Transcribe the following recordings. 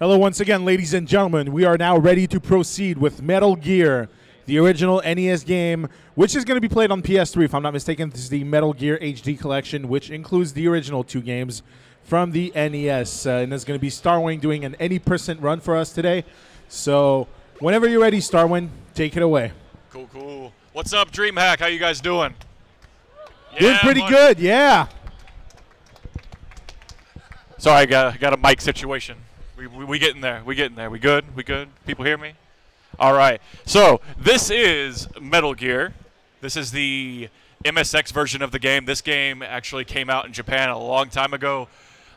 Hello once again, ladies and gentlemen. We are now ready to proceed with Metal Gear, the original NES game, which is going to be played on PS3, if I'm not mistaken. This is the Metal Gear HD Collection, which includes the original 2 games from the NES. And there's going to be Starwin doing an any % run for us today. So whenever you're ready, Starwin, take it away. Cool, cool. What's up, DreamHack? How you guys doing? Doing pretty good, yeah. Sorry, I got a mic situation. We getting there. We getting there. We good? We good? People hear me? All right. So this is Metal Gear. This is the MSX version of the game. This game actually came out in Japan a long time ago.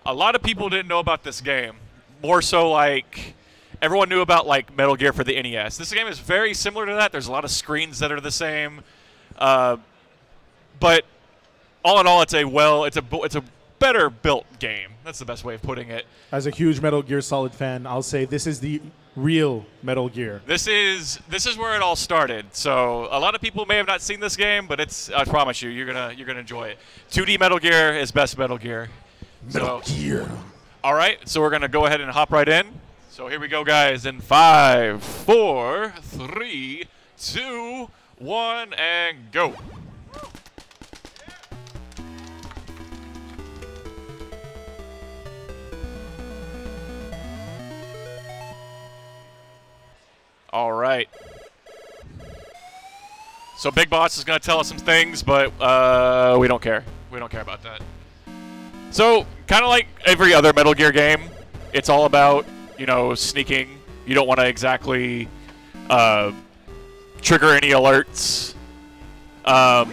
A lot of people didn't know about this game. More so, like, everyone knew about like Metal Gear for the NES. This game is very similar to that. There's a lot of screens that are the same, but all in all, it's a better built game. That's the best way of putting it. As a huge Metal Gear Solid fan, I'll say this is the real Metal Gear. This is where it all started. So a lot of people may have not seen this game, but I promise you, you're gonna enjoy it. 2D Metal Gear is best Metal Gear. Metal Gear. All right, so we're gonna go ahead and hop right in. So here we go, guys. In 5, 4, 3, 2, 1, and go. All right. So Big Boss is going to tell us some things, but we don't care. We don't care about that. So kind of like every other Metal Gear game, it's all about, you know, sneaking. You don't want to exactly trigger any alerts. So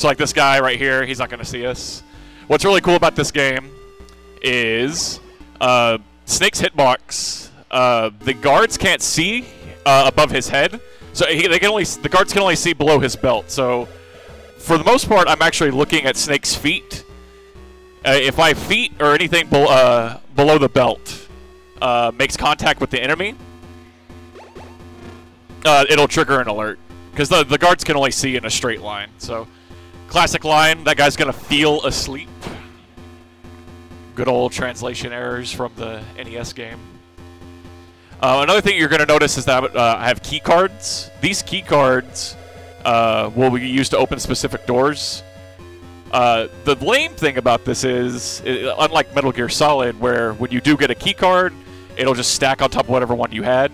like this guy right here, he's not going to see us. What's really cool about this game is Snake's hitbox. The guards can't see above his head, so the guards can only see below his belt. So for the most part, I'm actually looking at Snake's feet. If my feet or anything below the belt makes contact with the enemy, it'll trigger an alert, because the guards can only see in a straight line. So classic line, that guy's gonna feel asleep. Good old translation errors from the NES game. Another thing you're going to notice is that I have key cards. These key cards will be used to open specific doors. The lame thing about this is, unlike Metal Gear Solid, where when you do get a key card, it'll just stack on top of whatever one you had.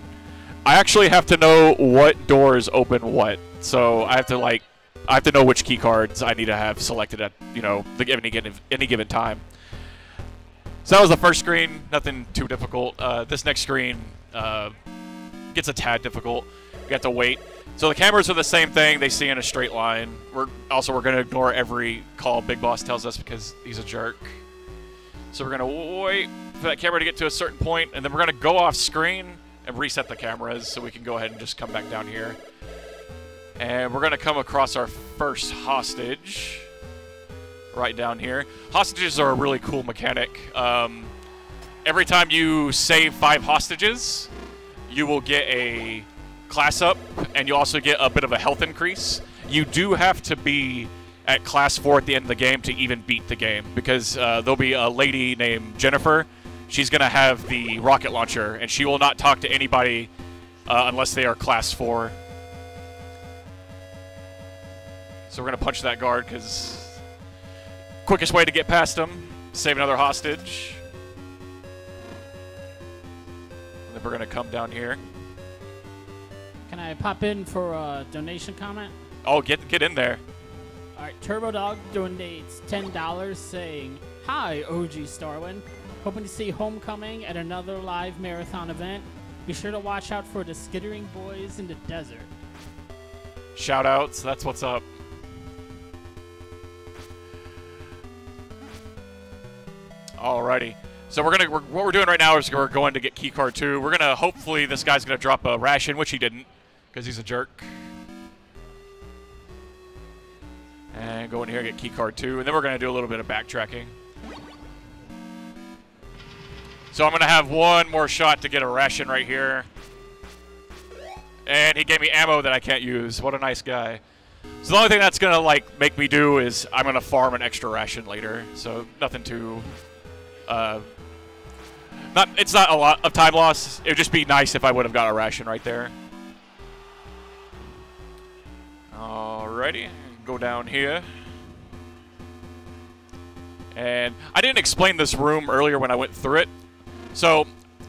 I actually have to know what doors open what. So I have to know which key cards I need to have selected at, you know, any given time. So that was the first screen, nothing too difficult. This next screen gets a tad difficult. We have to wait. So the cameras are the same thing. They see in a straight line. We're going to ignore every call Big Boss tells us because he's a jerk. So we're going to wait for that camera to get to a certain point, and then we're going to go off screen and reset the cameras so we can go ahead and just come back down here. And we're going to come across our first hostage. Right down here. Hostages are a really cool mechanic. Every time you save 5 hostages, you will get a class up, and you also get a bit of a health increase. You do have to be at class 4 at the end of the game to even beat the game, because there'll be a lady named Jennifer. She's going to have the rocket launcher, and she will not talk to anybody unless they are class 4. So we're going to punch that guard, because quickest way to get past him, save another hostage. And then we're going to come down here. Can I pop in for a donation comment? Oh, get in there. All right, Turbo Dog donates $10 saying, "Hi, OG Starwin. Hoping to see Homecoming at another live marathon event. Be sure to watch out for the skittering boys in the desert." Shout outs, that's what's up. Alrighty, so what we're doing right now is we're going to get keycard 2. We're gonna, hopefully this guy's gonna drop a ration, which he didn't, because he's a jerk. And go in here and get keycard 2, and then we're gonna do a little bit of backtracking. So I'm gonna have one more shot to get a ration right here. And he gave me ammo that I can't use. What a nice guy. So the only thing that's gonna like make me do is I'm gonna farm an extra ration later. So nothing too It's not a lot of time loss. It would just be nice if I would have got a ration right there. Alrighty, go down here. And I didn't explain this room earlier when I went through it. So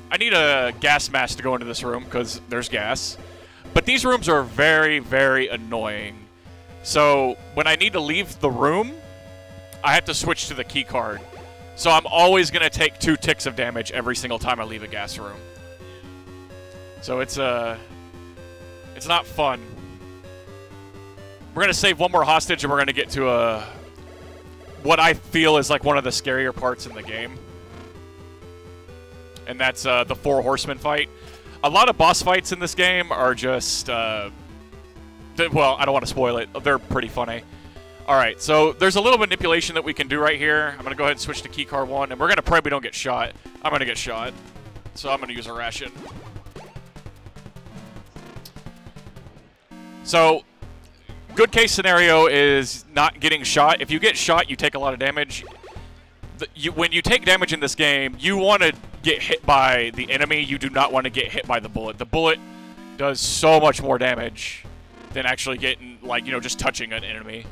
I need a gas mask to go into this room because there's gas. But these rooms are very, very annoying. So when I need to leave the room, I have to switch to the key card. So I'm always going to take 2 ticks of damage every single time I leave a gas room. So it's not fun. We're going to save one more hostage, and we're going to get to what I feel is like one of the scarier parts in the game. And that's the 4 horsemen fight. A lot of boss fights in this game are just, well, I don't want to spoil it. They're pretty funny. All right, so there's a little manipulation that we can do right here. I'm going to go ahead and switch to keycard 1, and we're going to pray we don't get shot. I'm going to get shot, so I'm going to use a ration. So, good case scenario is not getting shot. If you get shot, you take a lot of damage. When you take damage in this game, you want to get hit by the enemy. You do not want to get hit by the bullet. The bullet does so much more damage than actually getting, like, you know, just touching an enemy.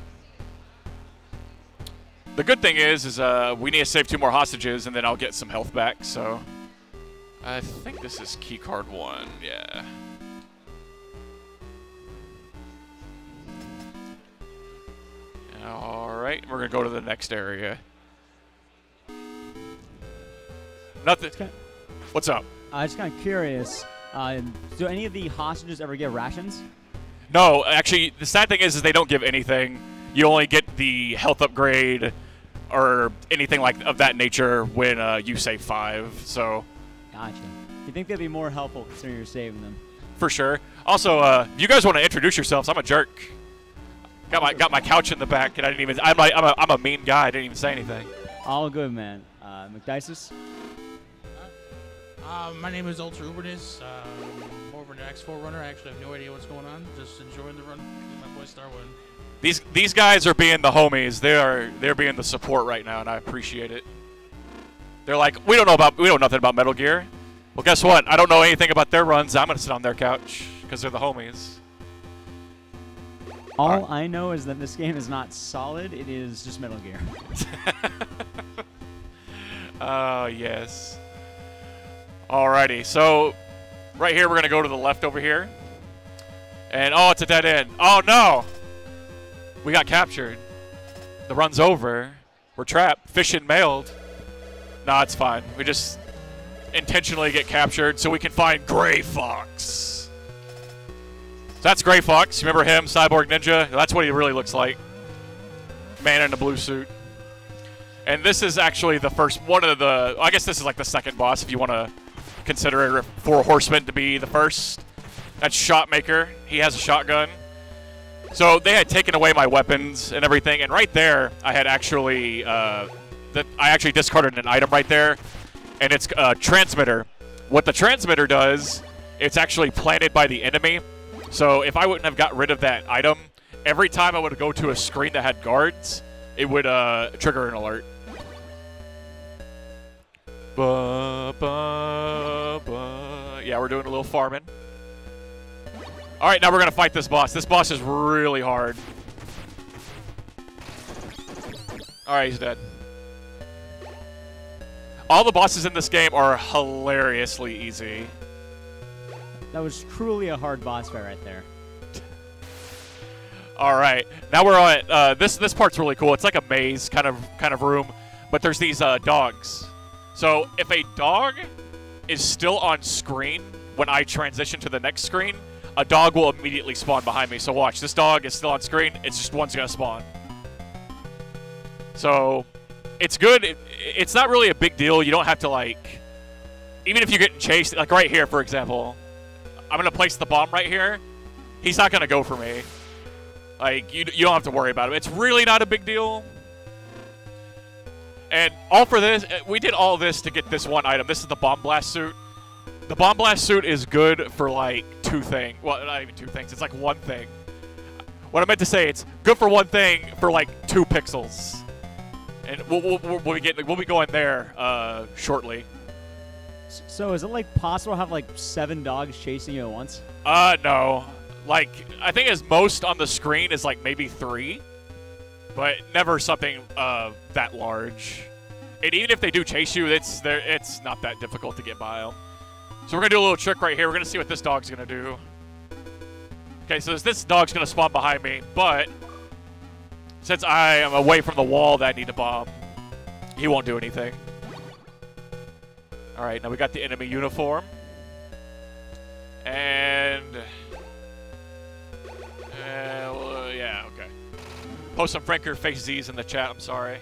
The good thing is we need to save 2 more hostages, and then I'll get some health back. So I think this is keycard 1. Yeah. All right, we're gonna go to the next area. Nothing. What's up? I'm just kind of curious. Do any of the hostages ever get rations? No, actually, the sad thing is they don't give anything. You only get the health upgrade or anything like of that nature when you save 5. So. Gotcha. You think they'd be more helpful considering you're saving them? For sure. Also, you guys want to introduce yourselves? I'm a jerk. Got my couch in the back, and I didn't even. I'm a mean guy. I didn't even say anything. All good, man. McDices? My name is Ultra Ubernis. More of an X4 runner. I actually have no idea what's going on. Just enjoying the run with my boy Starwin. These guys are being the homies. They're being the support right now, and I appreciate it. They're like, we don't know nothing about Metal Gear. Well, guess what? I don't know anything about their runs. I'm gonna sit on their couch because they're the homies. All I know is that this game is not solid. It is just Metal Gear. Oh, yes. Alrighty, so right here we're going to go to the left over here. And, oh, it's a dead end. Oh, no! We got captured. The run's over. We're trapped. Fishing mailed. Nah, it's fine. We just intentionally get captured so we can find Gray Fox. So that's Gray Fox. You remember him, Cyborg Ninja? That's what he really looks like. Man in a blue suit. And this is actually the first one of the... I guess this is like the second boss if you want to consider 4 horsemen to be the first. That's Shotmaker. He has a shotgun. So they had taken away my weapons and everything. And right there, I had actually... I actually discarded an item right there. And it's a transmitter. What the transmitter does, it's actually planted by the enemy. So if I wouldn't have got rid of that item, every time I would go to a screen that had guards, it would trigger an alert. Yeah, we're doing a little farming. All right, now we're going to fight this boss. This boss is really hard. All right, he's dead. All the bosses in this game are hilariously easy. That was truly a hard boss fight right there. All right, now we're on this part's really cool. It's like a maze kind of room, but there's these dogs. So if a dog is still on screen when I transition to the next screen, a dog will immediately spawn behind me. So watch, this dog is still on screen. It's just one's gonna spawn. So it's good. It's not really a big deal. You don't have to, like, even if you're getting chased, like right here, for example. I'm going to place the bomb right here. He's not going to go for me. Like, you don't have to worry about it. It's really not a big deal. And all for this, we did all this to get this one item. This is the Bomb Blast suit. The Bomb Blast suit is good for, like, 2 things. Well, not even 2 things. It's like 1 thing. What I meant to say, it's good for 1 thing for, like, 2 pixels. And we'll be going there shortly. So is it like possible to have like 7 dogs chasing you at once? No. Like, I think as most on the screen is like maybe 3, but never something that large. And even if they do chase you, it's not that difficult to get by them. So we're gonna do a little trick right here. We're gonna see what this dog's gonna do. Okay, so this dog's gonna spawn behind me, but since I am away from the wall that I need to bomb, he won't do anything. All right, now we got the enemy uniform. And... well, yeah, okay. Post some Franker face Z's in the chat, I'm sorry.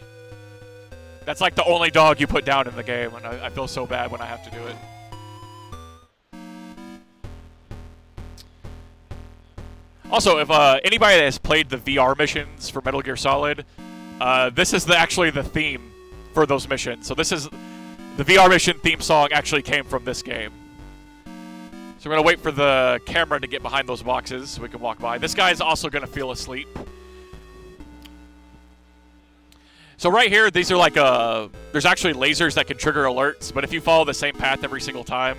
That's like the only dog you put down in the game, and I feel so bad when I have to do it. Also, if anybody that has played the VR missions for Metal Gear Solid, this is actually the theme for those missions. So this is... The VR mission theme song actually came from this game. So we're going to wait for the camera to get behind those boxes so we can walk by. This guy's also going to feel asleep. So right here, these are like there's actually lasers that can trigger alerts, but if you follow the same path every single time,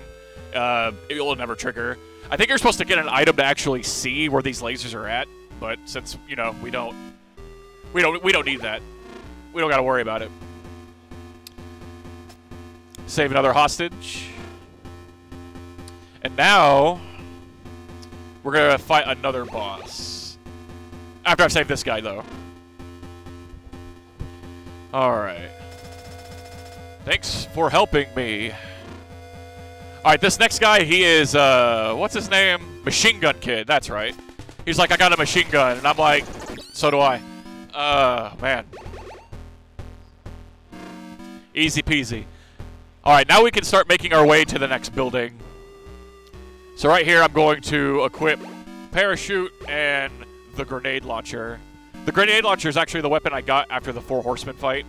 it will never trigger. I think you're supposed to get an item to actually see where these lasers are at, but since, you know, we don't need that. We don't got to worry about it. Save another hostage. And now, we're going to fight another boss. After I've saved this guy, though. Alright. Thanks for helping me. Alright, this next guy, he is, what's his name? Machine Gun Kid, that's right. He's like, I got a machine gun, and I'm like, so do I. Man. Easy peasy. Alright, now we can start making our way to the next building. So right here, I'm going to equip Parachute and the Grenade Launcher. The Grenade Launcher is actually the weapon I got after the 4 Horsemen fight.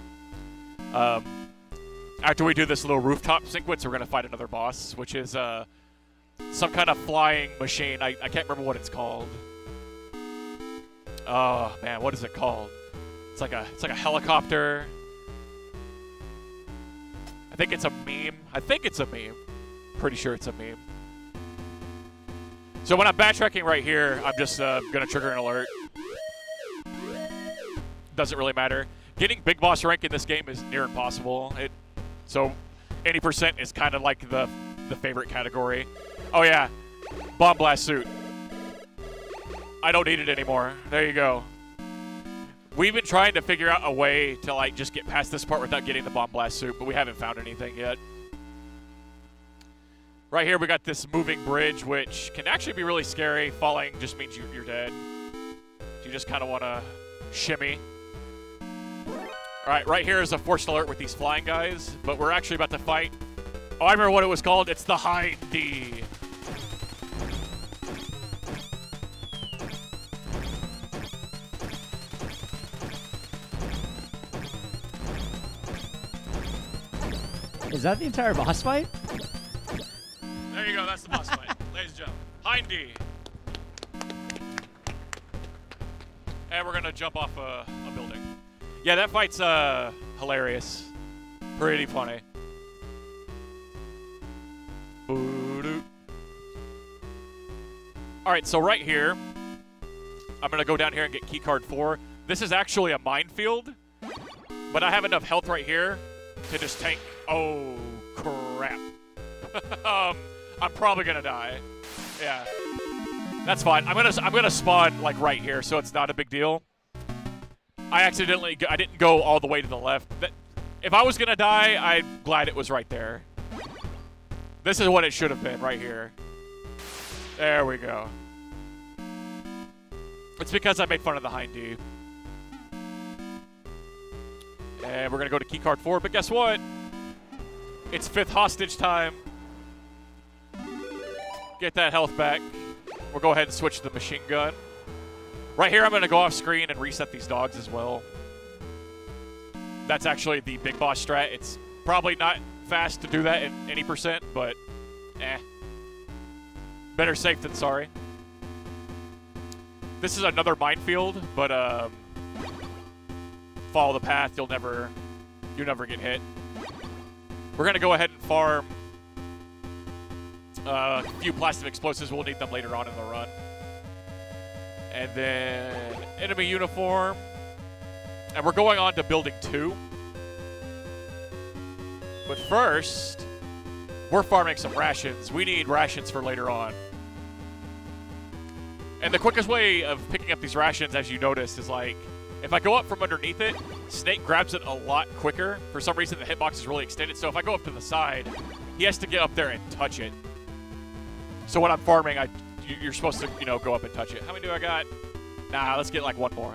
After we do this little rooftop sequence, we're going to fight another boss, which is some kind of flying machine. I can't remember what it's called. Oh, man, what is it called? It's like a helicopter. I think it's a meme. I think it's a meme. Pretty sure it's a meme. So when I'm backtracking right here, I'm just going to trigger an alert. Doesn't really matter. Getting big boss rank in this game is near impossible. So 80% is kind of like the favorite category. Oh yeah, Bomb Blast Suit. I don't need it anymore. There you go. We've been trying to figure out a way to like just get past this part without getting the Bomb Blast Suit, but we haven't found anything yet. Right here we got this moving bridge, which can actually be really scary. Falling just means you're dead. You just kind of want to shimmy. Alright, right here is a forced alert with these flying guys, but we're actually about to fight. Oh, I remember what it was called. It's the High D. Is that the entire boss fight? There you go, that's the boss fight. Ladies and gentlemen, Hind D. And we're gonna jump off a building. Yeah, that fight's hilarious. Pretty funny. Alright, so right here, I'm gonna go down here and get keycard 4. This is actually a minefield, but I have enough health right here to just tank. Oh, crap. I'm probably gonna die. Yeah. That's fine. I'm gonna spawn like right here, so it's not a big deal. I didn't go all the way to the left. If I was gonna die, I'm glad it was right there. This is what it should have been, right here. There we go. It's because I made fun of the Hind D. And we're gonna go to keycard 4, but guess what? It's 5th hostage time. Get that health back. We'll go ahead and switch to the machine gun. Right here, I'm going to go off screen and reset these dogs as well. That's actually the big boss strat. It's probably not fast to do that in any percent, but better safe than sorry. This is another minefield, but follow the path. You'll never get hit. We're going to go ahead and farm A few plastic explosives, we'll need them later on in the run. And then enemy uniform. And we're going on to building 2. But first, we're farming some rations. We need rations for later on. And the quickest way of picking up these rations, as you noticed, is like, if I go up from underneath it, Snake grabs it a lot quicker. For some reason, the hitbox is really extended. So if I go up to the side, he has to get up there and touch it. So when I'm farming, you're supposed to, you know, go up and touch it. How many do I got? Nah, let's get like one more.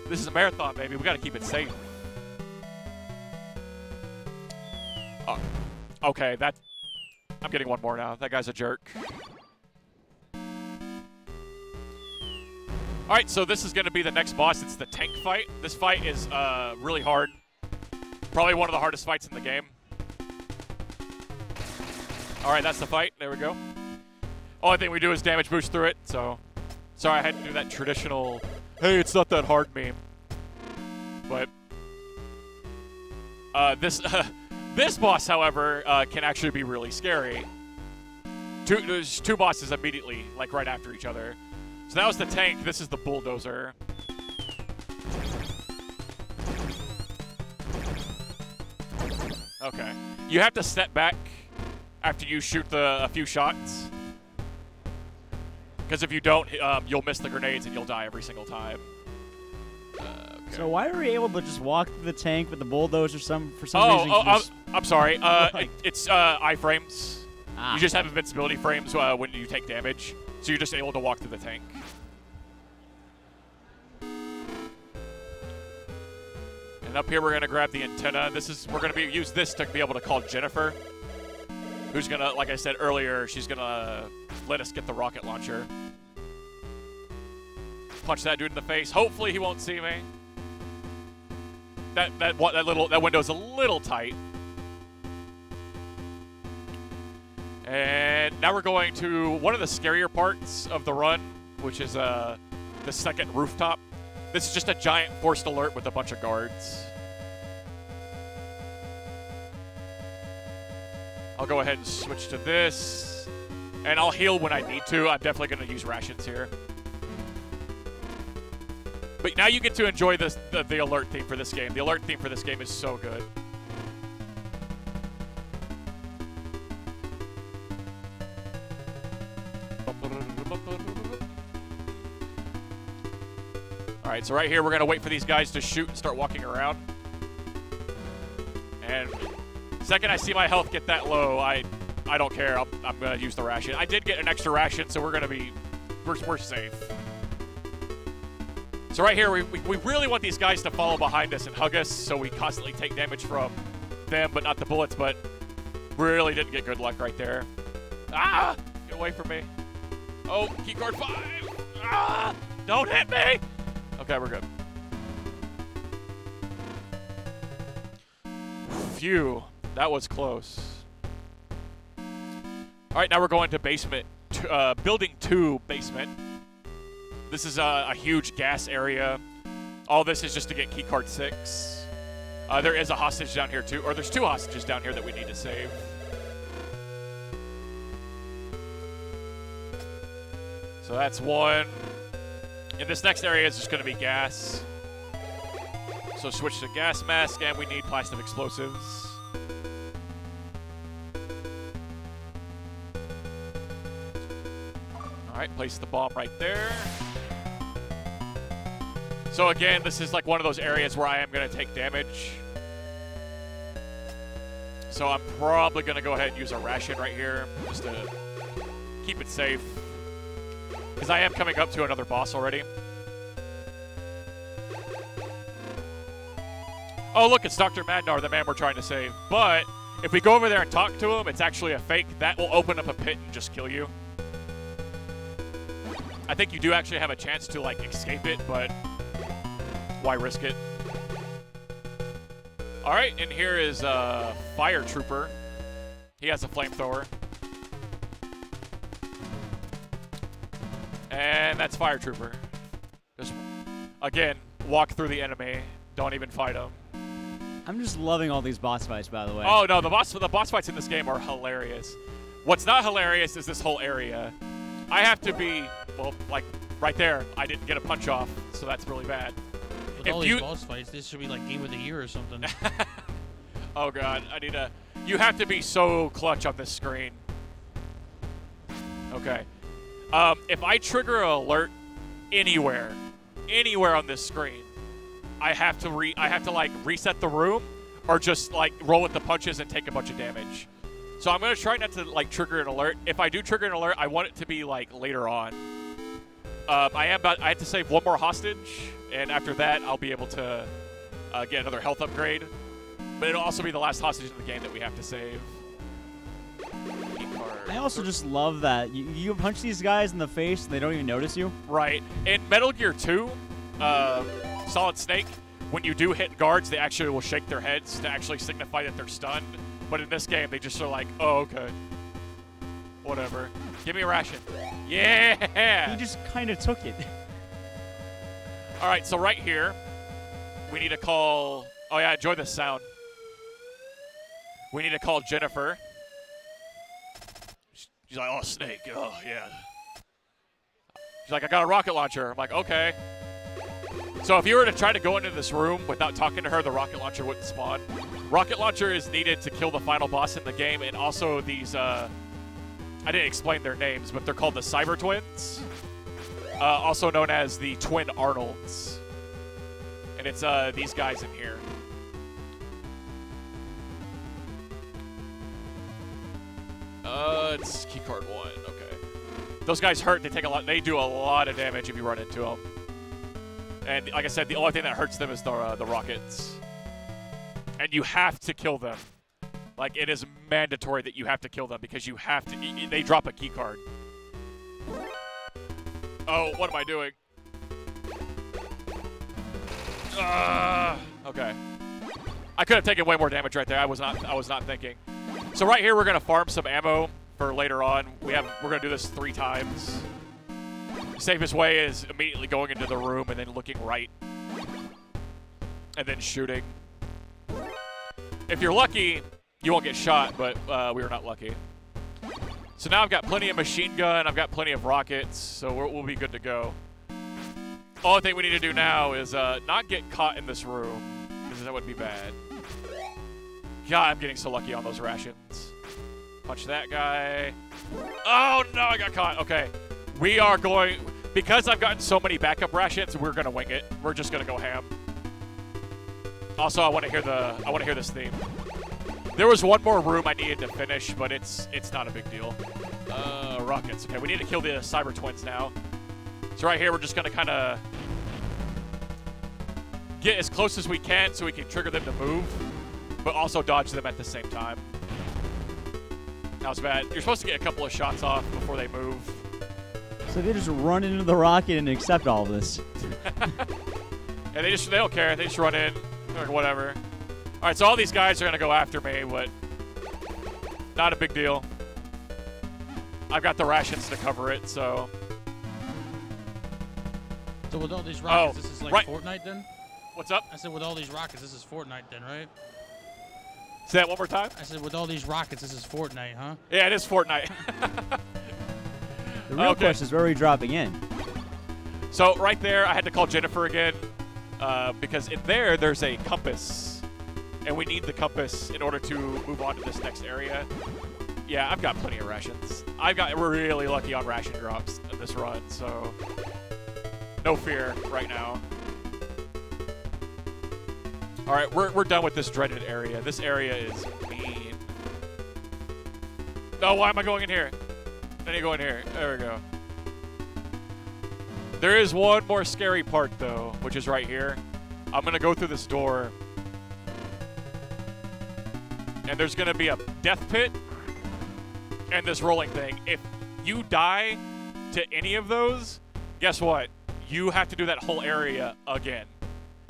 This is a marathon, baby. We got to keep it safe. Oh, okay, I'm getting one more now. That guy's a jerk. All right, so this is going to be the next boss. It's the tank fight. This fight is really hard. Probably one of the hardest fights in the game. All right, that's the fight. There we go. Only thing we do is damage boost through it, so sorry I had to do that traditional, hey, it's not that hard meme. But this boss, however, can actually be really scary. There's 2 bosses immediately, like right after each other. So that was the tank. This is the bulldozer. Okay. You have to step back after you shoot a few shots. Because if you don't, you'll miss the grenades and you'll die every single time. Okay. So why are we able to just walk through the tank with the bulldozer for some reason? I'm sorry. It's iframes. You just have invincibility frames when you take damage. So you're just able to walk through the tank. And up here we're gonna grab the antenna. We're gonna use this to be able to call Jennifer, who's gonna, like I said earlier, she's gonna let us get the rocket launcher. Punch that dude in the face. Hopefully he won't see me. That window's a little tight. And now we're going to one of the scarier parts of the run, which is the second rooftop. This is just a giant forced alert with a bunch of guards. I'll go ahead and switch to this. And I'll heal when I need to. I'm definitely going to use rations here. But now you get to enjoy the alert theme for this game. The alert theme for this game is so good. All right, so right here, we're going to wait for these guys to shoot and start walking around. And second I see my health get that low, I don't care. I'm going to use the ration. I did get an extra ration, so we're safe. So right here, we really want these guys to follow behind us and hug us so we constantly take damage from them, but not the bullets, but really didn't get good luck right there. Ah! Get away from me. Oh, keycard 5! Ah! Don't hit me! Okay, we're good. Phew, that was close. All right, now we're going to building 2 basement. This is a huge gas area. All this is just to get keycard 6. There is a hostage down here too, or there's 2 hostages down here that we need to save. So that's one. And this next area is just going to be gas. So switch to gas mask, and we need plastic explosives. All right, place the bomb right there. So again, this is like one of those areas where I am going to take damage. So I'm probably going to go ahead and use a ration right here just to keep it safe. Because I am coming up to another boss already. Oh, look, it's Dr. Madnar, the man we're trying to save. But if we go over there and talk to him, it's actually a fake. That will open up a pit and just kill you. I think you do actually have a chance to, like, escape it, but why risk it? All right, and here is a fire trooper. He has a flamethrower. And that's fire trooper. Just, again, walk through the enemy. Don't even fight them. I'm just loving all these boss fights, by the way. Oh, no, the boss fights in this game are hilarious. What's not hilarious is this whole area. I have to be, well, like right there. I didn't get a punch off, so that's really bad. With all these boss fights, this should be like Game of the Year or something. Oh god, I need a. You have to be so clutch on this screen. Okay. If I trigger an alert anywhere on this screen, I have to like reset the room or just like roll with the punches and take a bunch of damage. So I'm gonna try not to like trigger an alert. If I do trigger an alert, I want it to be like later on. I have to save one more hostage, and after that, I'll be able to get another health upgrade. But it'll also be the last hostage in the game that we have to save. I also just love that you punch these guys in the face and they don't even notice you. Right. In Metal Gear 2, Solid Snake, when you do hit guards, they actually will shake their heads to actually signify that they're stunned. But in this game, they just are like, oh, okay. Whatever. Give me a ration. Yeah! He just kind of took it. All right, so right here, we need to call... Oh, yeah, enjoy this sound. We need to call Jennifer. She's like, oh, Snake. Oh, yeah. She's like, I got a rocket launcher. I'm like, okay. So if you were to try to go into this room without talking to her, the rocket launcher wouldn't spawn. Rocket launcher is needed to kill the final boss in the game, and also these, I didn't explain their names, but they're called the Cyber Twins, also known as the Twin Arnolds. And it's these guys in here. It's keycard 1, okay. Those guys hurt, they do a lot of damage if you run into them. And like I said, the only thing that hurts them is the rockets. And you have to kill them. Like, it is mandatory that you have to kill them because you have to, they drop a keycard. Oh, what am I doing? Okay. I could have taken way more damage right there. I was not thinking. So right here, we're gonna farm some ammo for later on. We're gonna do this 3 times. The safest way is immediately going into the room and then looking right, and then shooting. If you're lucky, you won't get shot, but we were not lucky. So now I've got plenty of machine gun. I've got plenty of rockets, so we'll be good to go. Only thing we need to do now is not get caught in this room, because that would be bad. God, I'm getting so lucky on those rations. Punch that guy. Oh, no, I got caught. Okay. We are going... Because I've gotten so many backup rations, we're going to wing it. We're just going to go ham. Also, I want to hear this theme. There was one more room I needed to finish, but it's not a big deal. Rockets. Okay, we need to kill the Cyber Twins now. So right here, we're just going to kind of get as close as we can so we can trigger them to move, but also dodge them at the same time. That was bad. You're supposed to get a couple of shots off before they move. So they just run into the rocket and accept all of this. Yeah, they don't care. They just run in, or whatever. All right, so all these guys are gonna go after me, but not a big deal. I've got the rations to cover it, so. So with all these rockets, this is like Fortnite then? What's up? I said with all these rockets, this is Fortnite then, right? Say that one more time? I said with all these rockets, this is Fortnite, huh? Yeah, it is Fortnite. The real question is where are we dropping in? So right there, I had to call Jennifer again because in there's a compass, and we need the compass in order to move on to this next area. Yeah, I've got plenty of rations. We're really lucky on ration drops in this run, so no fear right now. All right, we're done with this dreaded area. This area is mean. No, why am I going in here? I need to go in here. There we go. There is one more scary part, though, which is right here. I'm going to go through this door. And there's going to be a death pit and this rolling thing. If you die to any of those, guess what? You have to do that whole area again.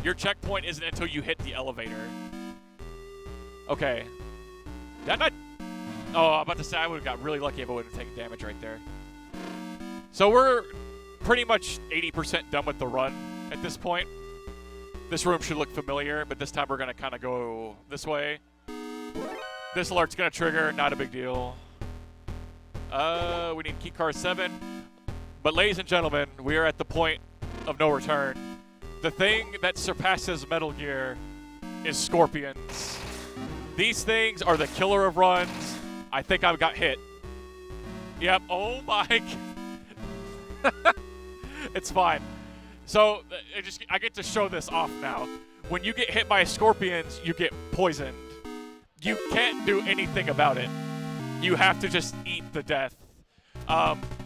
Your checkpoint isn't until you hit the elevator. Okay. Did I not... Oh, I'm about to say I would have got really lucky if I wouldn't have taken damage right there. So we're pretty much 80% done with the run at this point. This room should look familiar, but this time we're going to kind of go this way. This alert's going to trigger, not a big deal. We need key card 7. But ladies and gentlemen, we are at the point of no return. The thing that surpasses Metal Gear is scorpions. These things are the killer of runs. I think I got hit. Yep. Oh my. It's fine. So I get to show this off now. When you get hit by scorpions, you get poisoned. You can't do anything about it. You have to just eat the death.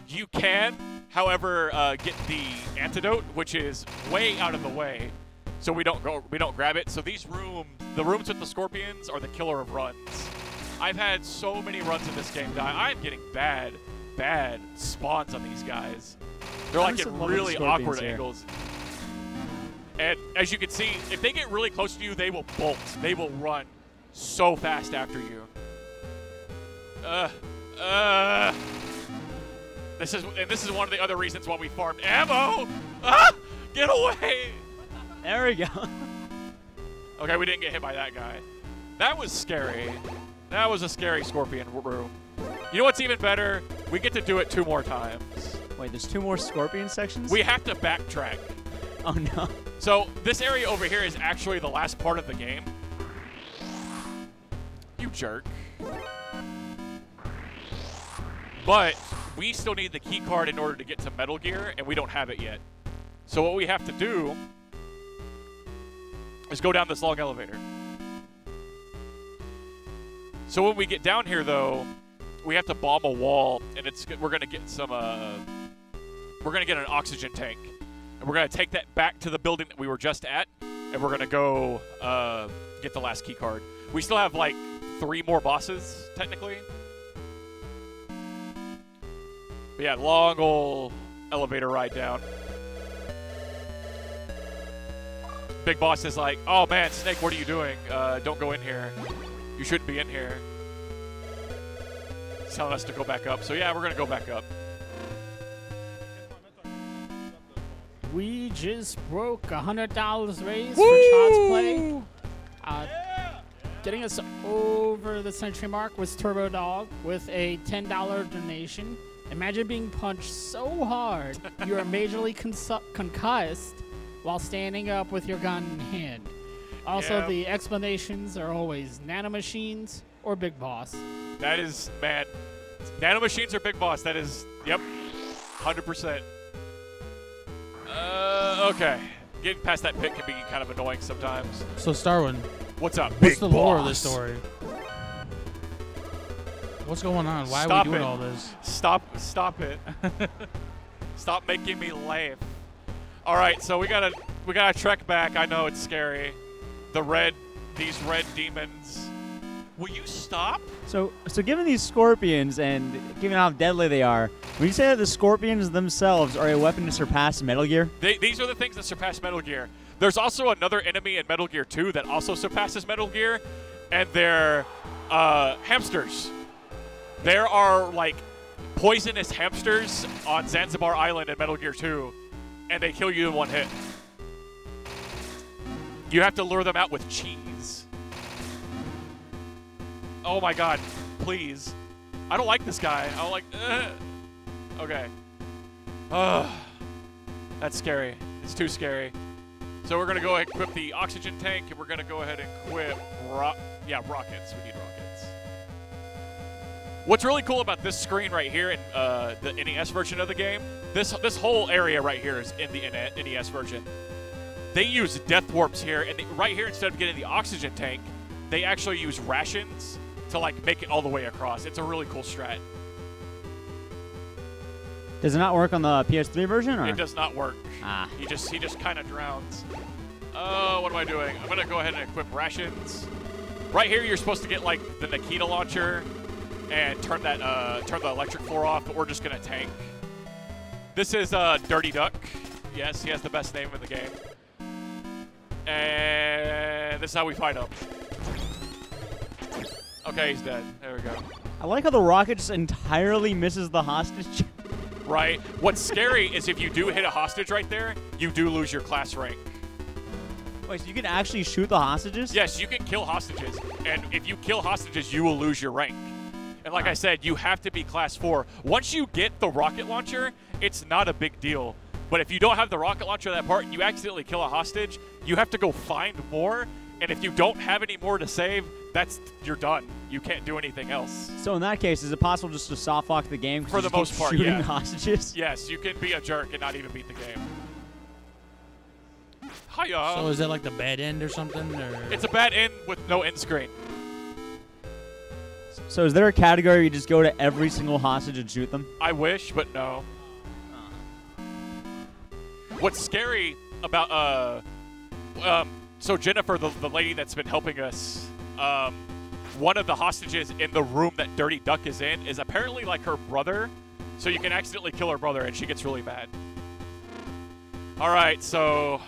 You can, however, get the antidote, which is way out of the way, so we don't grab it. So these rooms, the rooms with the scorpions, are the killer of runs. I've had so many runs in this game die. I'm getting bad spawns on these guys. They're like in really awkward angles. And as you can see, if they get really close to you, they will bolt. They will run so fast after you. This is one of the other reasons why we farmed ammo. Ah! Get away! There we go. Okay, we didn't get hit by that guy. That was scary. That was a scary scorpion room. You know what's even better? We get to do it 2 more times. Wait, there's 2 more scorpion sections? We have to backtrack. Oh no. So this area over here is actually the last part of the game. You jerk. But we still need the key card in order to get to Metal Gear, and we don't have it yet. So what we have to do is go down this long elevator. So when we get down here, though, we have to bomb a wall, and we're gonna get some we're gonna get an oxygen tank, and we're gonna take that back to the building that we were just at, and we're gonna go get the last key card. We still have like 3 more bosses technically. But yeah, long old elevator ride down. Big boss is like, "Oh man, Snake, what are you doing? Don't go in here. You shouldn't be in here." He's telling us to go back up. So yeah, we're gonna go back up. We just broke $100 raise for Child's Play. Getting us over the century mark was Turbo Dog with a $10 donation. Imagine being punched so hard you are majorly concussed while standing up with your gun in hand. Also, the explanations are always nanomachines or Big Boss. That is, man, nanomachines or Big Boss. That is, yep, 100%. Okay. Getting past that pit can be kind of annoying sometimes. So, Starwin, what's up? What's the lore of this story? What's going on? Why are we doing all this? Stop it. Stop making me laugh. All right, so we gotta trek back. I know it's scary. These red demons. Will you stop? So given these scorpions and given how deadly they are, would you say that the scorpions themselves are a weapon to surpass Metal Gear? These are the things that surpass Metal Gear. There's also another enemy in Metal Gear 2 that also surpasses Metal Gear, and they're hamsters. There are like poisonous hamsters on Zanzibar Island in Metal Gear 2, and they kill you in 1 hit. You have to lure them out with cheese. Oh my god, please. I don't like this guy. I don't like... Okay. That's scary. It's too scary. So we're going to go ahead and equip the oxygen tank, and we're going to go ahead and equip... rockets. We need rockets. What's really cool about this screen right here in the NES version of the game, this whole area right here is in the NES version. They use death warps here, and right here, instead of getting the oxygen tank, they actually use rations to like make it all the way across. It's a really cool strat. Does it not work on the PS3 version? Or? It does not work. Ah. He just kind of drowns. Oh, what am I doing? I'm gonna go ahead and equip rations. Right here, you're supposed to get like the Nikita launcher and turn the electric floor off, but we're just gonna tank. This is Dirty Duck. Yes, he has the best name in the game. And this is how we fight him. Okay, he's dead. There we go. I like how the rocket just entirely misses the hostage. Right. What's scary is if you do hit a hostage right there, you do lose your class rank. Wait, so you can actually shoot the hostages? Yes, you can kill hostages. And if you kill hostages, you will lose your rank. And like I said, you have to be class 4. Once you get the rocket launcher, it's not a big deal. But if you don't have the rocket launcher at that part and you accidentally kill a hostage, you have to go find more. And if you don't have any more to save, you're done. You can't do anything else. So in that case, is it possible just to soft lock the game for the most part? Shooting Yeah. hostages. Yes, you can be a jerk and not even beat the game. Hiya. So is that like the bad end or something? Or? It's a bad end with no end screen. So is there a category where you just go to every single hostage and shoot them? I wish, but no. What's scary about so Jennifer, the lady that's been helping us, one of the hostages in the room that Dirty Duck is in is apparently like her brother, so you can accidentally kill her brother and she gets really mad. All right, so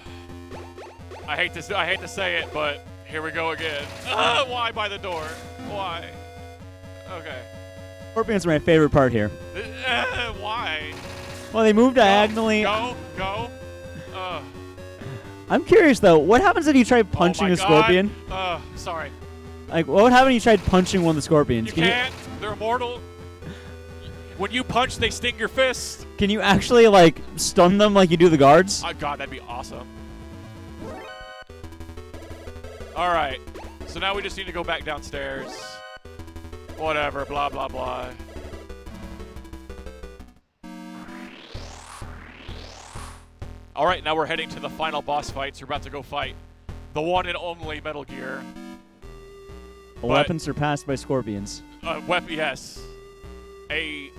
I hate to say it, but here we go again. Why by the door? Why? Okay. Scorpions are my favorite part here. Why? Well, they move diagonally. Go. I'm curious though, what happens if you try punching a scorpion? Sorry. Like, what would happen if you tried punching one of the scorpions? You can't. They're immortal. When you punch, they sting your fist. Can you actually, like, stun them like you do the guards? Oh, God, that'd be awesome. All right. So now we just need to go back downstairs. Whatever, blah, blah, blah. All right, now we're heading to the final boss fights. We're about to go fight the one and only Metal Gear. A weapon surpassed by scorpions. Weapon, yes. A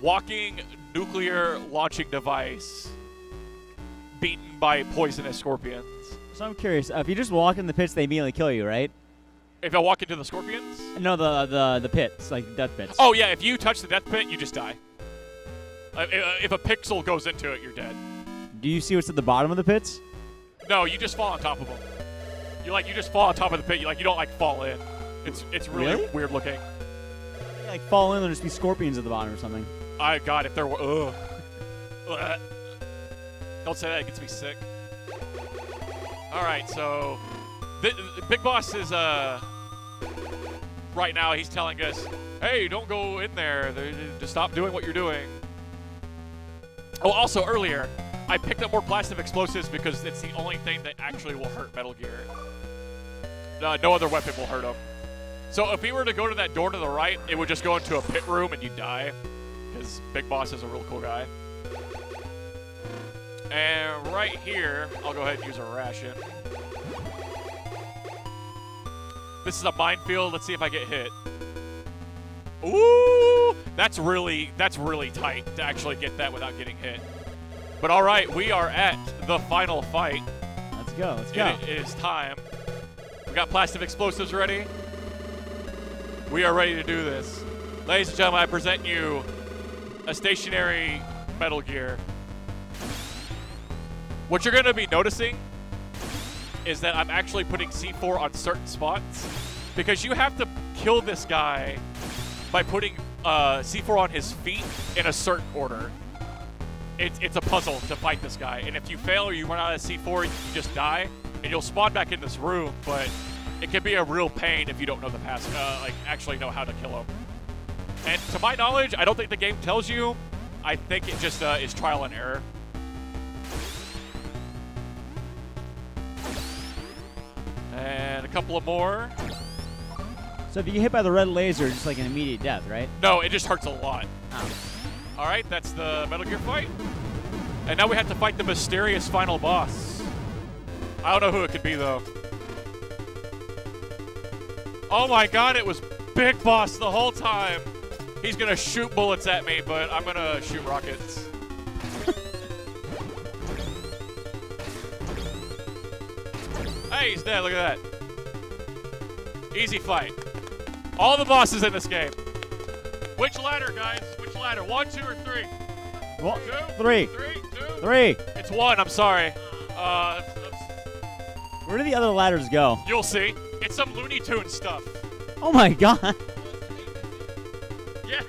walking nuclear launching device beaten by poisonous scorpions. So I'm curious, if you just walk in the pits, they immediately kill you, right? If I walk into the scorpions? No, the pits, like death pits. Oh, yeah, if you touch the death pit, you just die. If a pixel goes into it, you're dead. Do you see what's at the bottom of the pits? No, you just fall on top of them. You just fall on top of the pit. You don't fall in. It's really weird looking. You, like fall in, there'll just be scorpions at the bottom or something. God, if there were, don't say that. It gets me sick. All right, so the Big Boss is right now. He's telling us, "Hey, don't go in there. Just stop doing what you're doing." Oh, also earlier, I picked up more plastic explosives because it's the only thing that actually will hurt Metal Gear. No other weapon will hurt him. So if we were to go to that door to the right, it would just go into a pit room and you'd die. Because Big Boss is a real cool guy. And right here, I'll go ahead and use a ration. This is a minefield. Let's see if I get hit. Ooh! That's really tight to actually get that without getting hit. But all right, we are at the final fight. Let's go. Let's go. It is time. We got plastic explosives ready. We are ready to do this. Ladies and gentlemen, I present you a stationary Metal Gear. What you're going to be noticing is that I'm actually putting C4 on certain spots because you have to kill this guy by putting C4 on his feet in a certain order. It's a puzzle to fight this guy, and if you fail or you run out of C4, you just die, and you'll spawn back in this room, but it can be a real pain if you don't know the pass, actually know how to kill him. And to my knowledge, I don't think the game tells you. I think it just is trial and error. And a couple of more. So if you get hit by the red laser, it's like an immediate death, right? No, it just hurts a lot. Oh. All right, that's the Metal Gear fight. And now we have to fight the mysterious final boss. I don't know who it could be, though. Oh my God, it was Big Boss the whole time. He's gonna shoot bullets at me, but I'm gonna shoot rockets. Hey, he's dead, look at that. Easy fight. All the bosses in this game. Which ladder, guys? Which ladder? 1, 2, or 3? Well, 2? 3. 3, 2? 3. It's 1, I'm sorry. Where do the other ladders go? You'll see. It's some Looney Tunes stuff. Oh my God. Yeah,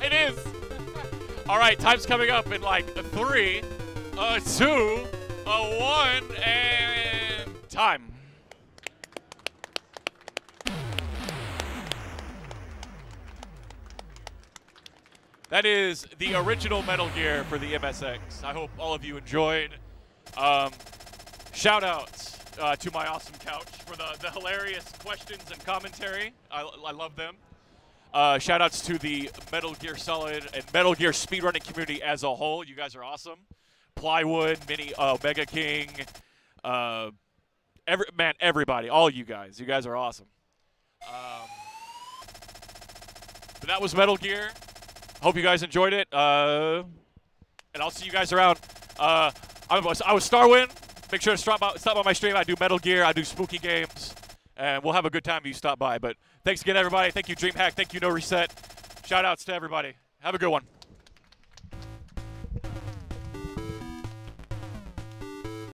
it is. All right, time's coming up in like a 3, a 2, a 1, and time. That is the original Metal Gear for the MSX. I hope all of you enjoyed. Shout outs to my awesome couch for the hilarious questions and commentary. I love them. Shout outs to the Metal Gear Solid and Metal Gear speedrunning community as a whole. You guys are awesome. Plywood, Mini, Mega King, everybody, all you guys. You guys are awesome. But that was Metal Gear. Hope you guys enjoyed it. And I'll see you guys around. I was Starwin. Make sure to stop by my stream. I do Metal Gear. I do spooky games. And we'll have a good time if you stop by. But thanks again, everybody. Thank you, DreamHack. Thank you, NoReset. Shout outs to everybody. Have a good one.